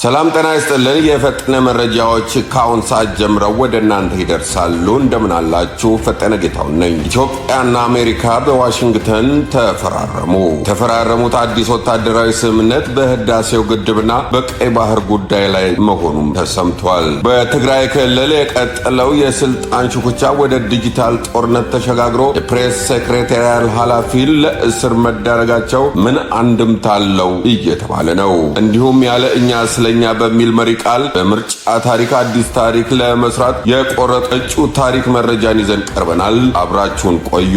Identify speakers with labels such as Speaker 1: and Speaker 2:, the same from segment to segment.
Speaker 1: ሰላም ጤና ይስጥልን። የፈጠነ መረጃዎች ከአሁን ሰዓት ጀምረው ወደ እናንተ ይደርሳሉ። እንደምን አላችሁ? ፈጠነ ጌታው ነኝ። ኢትዮጵያና አሜሪካ በዋሽንግተን ተፈራረሙ። የተፈራረሙት አዲስ ወታደራዊ ስምምነት በህዳሴው ግድብና በቀይ ባህር ጉዳይ ላይ መሆኑም ተሰምቷል። በትግራይ ክልል የቀጠለው የስልጣን ሽኩቻ ወደ ዲጂታል ጦርነት ተሸጋግሮ የፕሬስ ሴክሬታሪያል ኃላፊ ለእስር መዳረጋቸው ምን አንድምታ አለው እየተባለ ነው። እንዲሁም ያለ እኛ ስለኛ በሚል መሪ ቃል በምርጫ ታሪክ አዲስ ታሪክ ለመስራት የቆረጠጩ ታሪክ መረጃን ይዘን ቀርበናል። አብራችሁን ቆዩ።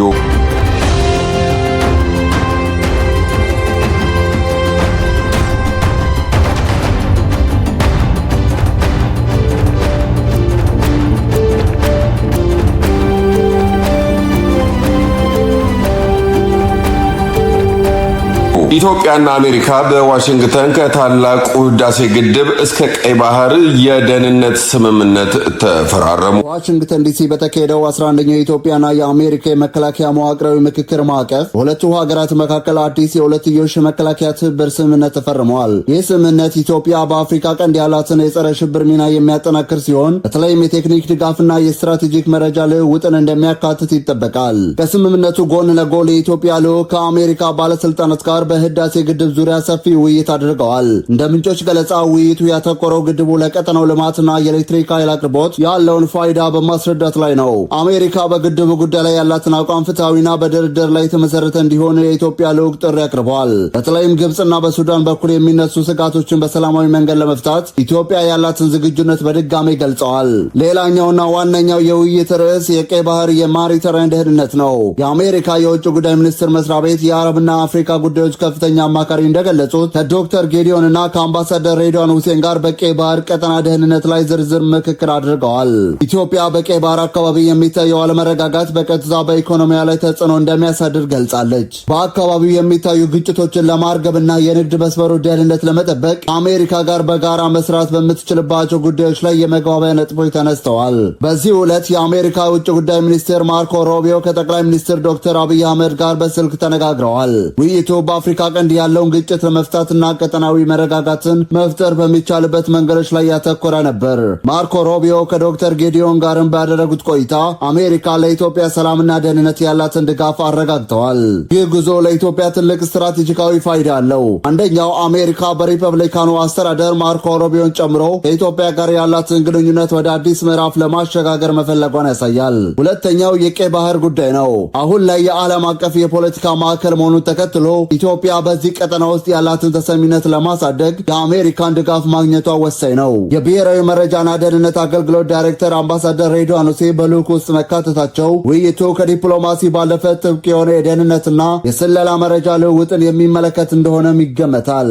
Speaker 1: ኢትዮጵያና አሜሪካ በዋሽንግተን ከታላቁ ህዳሴ ግድብ እስከ ቀይ ባህር የደህንነት ስምምነት ተፈራረሙ።
Speaker 2: ዋሽንግተን ዲሲ በተካሄደው 11ኛው የኢትዮጵያና የአሜሪካ የመከላከያ መዋቅራዊ ምክክር ማዕቀፍ በሁለቱ ሀገራት መካከል አዲስ የሁለትዮሽ መከላከያ ትብብር ስምምነት ተፈርመዋል። ይህ ስምምነት ኢትዮጵያ በአፍሪካ ቀንድ ያላትን የጸረ ሽብር ሚና የሚያጠናክር ሲሆን በተለይም የቴክኒክ ድጋፍና የስትራቴጂክ መረጃ ልውውጥን እንደሚያካትት ይጠበቃል። ከስምምነቱ ጎን ለጎን የኢትዮጵያ ልዑክ ከአሜሪካ ባለስልጣናት ጋር ህዳሴ ግድብ ዙሪያ ሰፊ ውይይት አድርገዋል። እንደ ምንጮች ገለጻ ውይይቱ ያተኮረው ግድቡ ለቀጠናው ልማትና የኤሌክትሪክ ኃይል አቅርቦት ያለውን ፋይዳ በማስረዳት ላይ ነው። አሜሪካ በግድቡ ጉዳይ ላይ ያላትን አቋም ፍትሐዊና በድርድር ላይ የተመሰረተ እንዲሆን የኢትዮጵያ ልዑክ ጥሪ አቅርበዋል። በተለይም ግብጽና በሱዳን በኩል የሚነሱ ስጋቶችን በሰላማዊ መንገድ ለመፍታት ኢትዮጵያ ያላትን ዝግጁነት በድጋሚ ገልጸዋል። ሌላኛውና ዋነኛው የውይይት ርዕስ የቀይ ባህር የማሪታይም ደህንነት ነው። የአሜሪካ የውጭ ጉዳይ ሚኒስቴር መስሪያ ቤት የአረብና አፍሪካ ጉዳዮች ከፍተኛ አማካሪ እንደገለጹት ከዶክተር ጌዲዮን እና ከአምባሳደር ሬድዋን ሁሴን ጋር በቀይ ባህር ቀጠና ደህንነት ላይ ዝርዝር ምክክር አድርገዋል። ኢትዮጵያ በቀይ ባህር አካባቢ የሚታየው አለመረጋጋት በቀጥታ በኢኮኖሚያ ላይ ተጽዕኖ እንደሚያሳድር ገልጻለች። በአካባቢው የሚታዩ ግጭቶችን ለማርገብና የንግድ መስመሩ ደህንነት ለመጠበቅ ከአሜሪካ ጋር በጋራ መስራት በምትችልባቸው ጉዳዮች ላይ የመግባቢያ ነጥቦች ተነስተዋል። በዚህ ዕለት የአሜሪካ የውጭ ጉዳይ ሚኒስቴር ማርኮ ሮቢዮ ከጠቅላይ ሚኒስትር ዶክተር አብይ አህመድ ጋር በስልክ ተነጋግረዋል። ውይይቱ በአፍሪካ ቀንድ ያለውን ግጭት ለመፍታትና ቀጠናዊ መረጋጋትን መፍጠር በሚቻልበት መንገዶች ላይ ያተኮረ ነበር። ማርኮ ሮቢዮ ከዶክተር ጌዲዮን ጋርም ባደረጉት ቆይታ አሜሪካ ለኢትዮጵያ ሰላምና ደህንነት ያላትን ድጋፍ አረጋግጠዋል። ይህ ጉዞ ለኢትዮጵያ ትልቅ ስትራቴጂካዊ ፋይዳ አለው። አንደኛው አሜሪካ በሪፐብሊካኑ አስተዳደር ማርኮ ሮቢዮን ጨምሮ ከኢትዮጵያ ጋር ያላትን ግንኙነት ወደ አዲስ ምዕራፍ ለማሸጋገር መፈለጓን ያሳያል። ሁለተኛው የቀይ ባህር ጉዳይ ነው። አሁን ላይ የዓለም አቀፍ የፖለቲካ ማዕከል መሆኑን ተከትሎ ኢትዮጵያ በዚህ ቀጠና ውስጥ ያላትን ተሰሚነት ለማሳደግ የአሜሪካን ድጋፍ ማግኘቷ ወሳኝ ነው። የብሔራዊ መረጃና ደህንነት አገልግሎት ዳይሬክተር አምባሳደር ሬድዋን ሁሴን በልዑክ ውስጥ መካተታቸው ውይይቱ ከዲፕሎማሲ ባለፈ ጥብቅ የሆነ የደህንነትና የስለላ መረጃ ልውውጥን የሚመለከት እንደሆነም ይገመታል።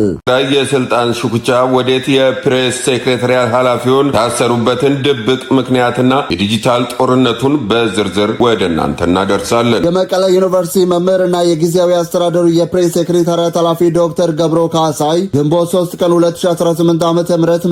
Speaker 1: የስልጣን ሽኩቻ ወዴት የፕሬስ ሴክሬታሪያል ኃላፊውን ታሰሩበትን ድብቅ ምክንያትና የዲጂታል ጦርነቱን በዝርዝር ወደ እናንተ እናደርሳለን።
Speaker 2: የመቀለ ዩኒቨርሲቲ መምህርና የጊዜያዊ አስተዳደሩ የፕሬስ ሴክሬታሪያት ኃላፊ ዶክተር ገብሮ ካሳይ ግንቦት 3 ቀን 2018 ዓ.ም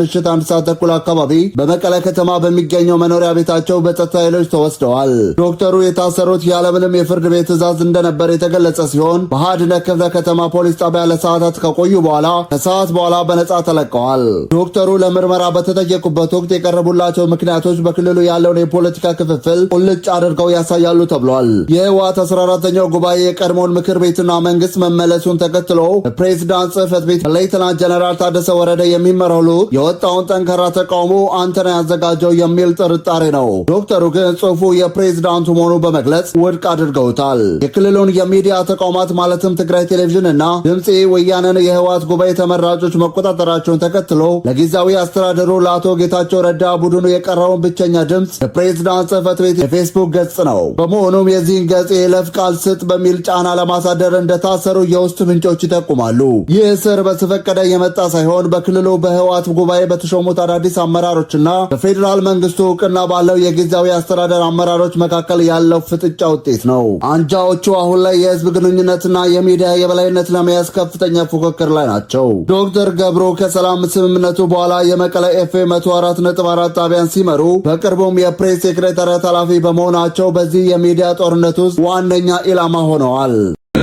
Speaker 2: ምሽት 1 ሰዓት ተኩል አካባቢ በመቀለ ከተማ በሚገኘው መኖሪያ ቤታቸው በጸጥታ ኃይሎች ተወስደዋል። ዶክተሩ የታሰሩት ያለምንም የፍርድ ቤት ትዕዛዝ እንደነበር የተገለጸ ሲሆን በሃድነ ክፍለ ከተማ ፖሊስ ጣቢያ ለሰዓታት ከቆዩ በኋላ ከሰዓት በኋላ በነጻ ተለቀዋል። ዶክተሩ ለምርመራ በተጠየቁበት ወቅት የቀረቡላቸው ምክንያቶች በክልሉ ያለውን የፖለቲካ ክፍፍል ቁልጭ አድርገው ያሳያሉ ተብሏል። የህወሓት 14ኛው ጉባኤ የቀድሞውን ምክር ቤትና መንግስት መመለሱን ተከትሎ በፕሬዝዳንት ጽህፈት ቤት ሌተናንት ጀነራል ታደሰ ወረደ የሚመራው ልዑክ የወጣውን ጠንካራ ተቃውሞ አንተነህ ያዘጋጀው የሚል ጥርጣሬ ነው። ዶክተሩ ግን ጽሑፉ የፕሬዝዳንቱ መሆኑ በመግለጽ ውድቅ አድርገውታል። የክልሉን የሚዲያ ተቋማት ማለትም ትግራይ ቴሌቪዥን እና ድምፄ ወያነን የህወሓት ጉባኤ ተመራጮች መቆጣጠራቸውን ተከትሎ ለጊዜያዊ አስተዳደሩ ለአቶ ጌታቸው ረዳ ቡድኑ የቀረውን ብቸኛ ድምፅ የፕሬዝዳንት ጽህፈት ቤት የፌስቡክ ገጽ ነው። በመሆኑም የዚህን ገጽ የይለፍ ቃል ስጥ በሚል ጫና ለማሳደር እንደታሰሩ የውስጥ ምንጮች ይጠቁማሉ። ይህ እስር በተፈቀደ የመጣ ሳይሆን በክልሉ በህወሓት ጉባኤ በተሾሙት አዳዲስ አመራሮችና በፌዴራል መንግስቱ እውቅና ባለው የጊዜያዊ አስተዳደር አመራሮች መካከል ያለው ፍጥጫ ውጤት ነው። አንጃዎቹ አሁን ላይ የህዝብ ግንኙነትና የሚዲያ የበላይነት ለመያዝ ከፍተኛ ፉክክር ላይ ናቸው። ዶክተር ገብሩ ከሰላም ስምምነቱ በኋላ የመቀለ ኤፍኤም 104.4 ጣቢያን ሲመሩ በቅርቡም የፕሬስ ሴክሬታሪያት ኃላፊ በመሆናቸው በዚህ የሚዲያ ጦርነት ውስጥ ዋነኛ ኢላማ ሆነዋል።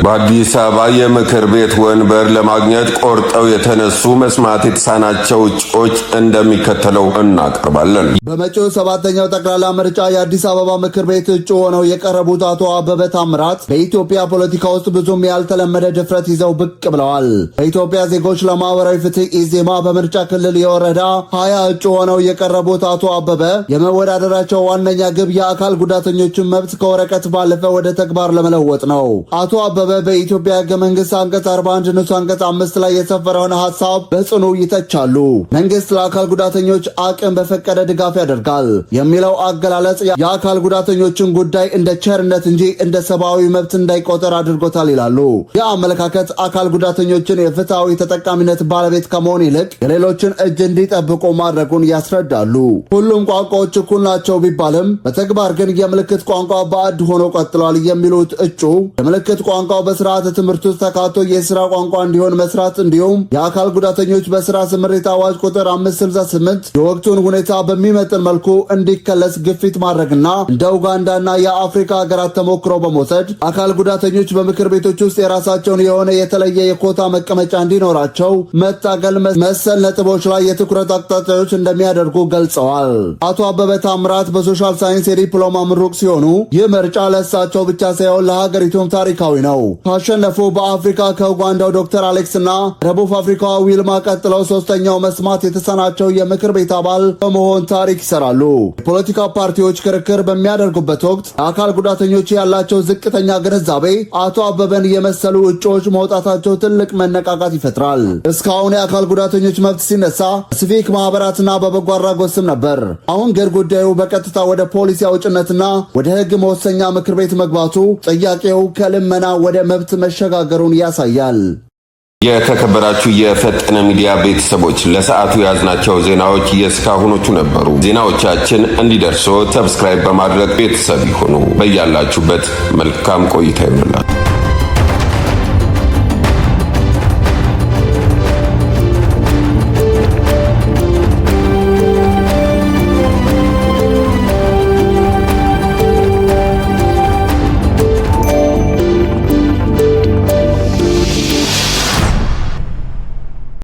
Speaker 1: በአዲስ አበባ የምክር ቤት ወንበር ለማግኘት ቆርጠው የተነሱ መስማት የተሳናቸው እጩዎች እንደሚከተለው እናቀርባለን።
Speaker 2: በመጪው 7ኛው ጠቅላላ ምርጫ የአዲስ አበባ ምክር ቤት እጩ ሆነው የቀረቡት አቶ አበበ ታምራት በኢትዮጵያ ፖለቲካ ውስጥ ብዙም ያልተለመደ ድፍረት ይዘው ብቅ ብለዋል። በኢትዮጵያ ዜጎች ለማህበራዊ ፍትህ ኢዜማ በምርጫ ክልል የወረዳ 20 እጩ ሆነው የቀረቡት አቶ አበበ የመወዳደራቸው ዋነኛ ግብ የአካል ጉዳተኞችን መብት ከወረቀት ባለፈ ወደ ተግባር ለመለወጥ ነው። አቶ አበበ በኢትዮጵያ ሕገ መንግሥት አንቀጽ 41 ንዑስ አንቀጽ 5 ላይ የሰፈረውን ሐሳብ በጽኑ ይተቻሉ። መንግስት ለአካል ጉዳተኞች አቅም በፈቀደ ድጋፍ ያደርጋል የሚለው አገላለጽ የአካል ጉዳተኞችን ጉዳይ እንደ ቸርነት እንጂ እንደ ሰብአዊ መብት እንዳይቆጠር አድርጎታል ይላሉ። ይህ አመለካከት አካል ጉዳተኞችን የፍትሃዊ ተጠቃሚነት ባለቤት ከመሆን ይልቅ የሌሎችን እጅ እንዲጠብቁ ማድረጉን ያስረዳሉ። ሁሉም ቋንቋዎች እኩል ናቸው ቢባልም በተግባር ግን የምልክት ቋንቋ ባዕድ ሆኖ ቀጥሏል የሚሉት እጩ የምልክት ቋንቋው በስርዓተ ትምህርት ውስጥ ተካቶ የስራ ቋንቋ እንዲሆን መስራት እንዲሁም የአካል ጉዳተኞች በስራ ስምሪት አዋጅ ቁጥር 568 የወቅቱን ሁኔታ በሚመጥን መልኩ እንዲከለስ ግፊት ማድረግና እንደ ኡጋንዳና የአፍሪካ ሀገራት ተሞክሮ በመውሰድ አካል ጉዳተኞች በምክር ቤቶች ውስጥ የራሳቸውን የሆነ የተለየ የኮታ መቀመጫ እንዲኖራቸው መታገል መሰል ነጥቦች ላይ የትኩረት አቅጣጫዎች እንደሚያደርጉ ገልጸዋል። አቶ አበበ ታምራት በሶሻል ሳይንስ የዲፕሎማ ምሩቅ ሲሆኑ ይህ ምርጫ ለእሳቸው ብቻ ሳይሆን ለሀገሪቱም ታሪካዊ ነው። ካሸነፉ በአፍሪካ ከኡጋንዳው ዶክተር አሌክስ እና ደቡብ አፍሪካዋ ዊልማ ቀጥለው ሶስተኛው መስማት የተሳናቸው የምክር ቤት አባል በመሆን ታሪክ ይሰራሉ። የፖለቲካ ፓርቲዎች ክርክር በሚያደርጉበት ወቅት የአካል ጉዳተኞች ያላቸው ዝቅተኛ ግንዛቤ አቶ አበበን የመሰሉ እጩዎች መውጣታቸው ትልቅ መነቃቃት ይፈጥራል። እስካሁን የአካል ጉዳተኞች መብት ሲነሳ በሲቪክ ማህበራትና በበጎ አድራጎት ስም ነበር። አሁን ግን ጉዳዩ በቀጥታ ወደ ፖሊሲ አውጭነትና ወደ ሕግ መወሰኛ ምክር ቤት መግባቱ ጥያቄው ከልመና ወደ መብት መሸጋገሩን ያሳያል።
Speaker 1: የተከበራችሁ የፈጠነ ሚዲያ ቤተሰቦች ለሰዓቱ የያዝናቸው ዜናዎች የእስካሁኖቹ ነበሩ። ዜናዎቻችን እንዲደርሶ ሰብስክራይብ በማድረግ ቤተሰብ ይሁኑ። በያላችሁበት መልካም ቆይታ ይሁንላችሁ።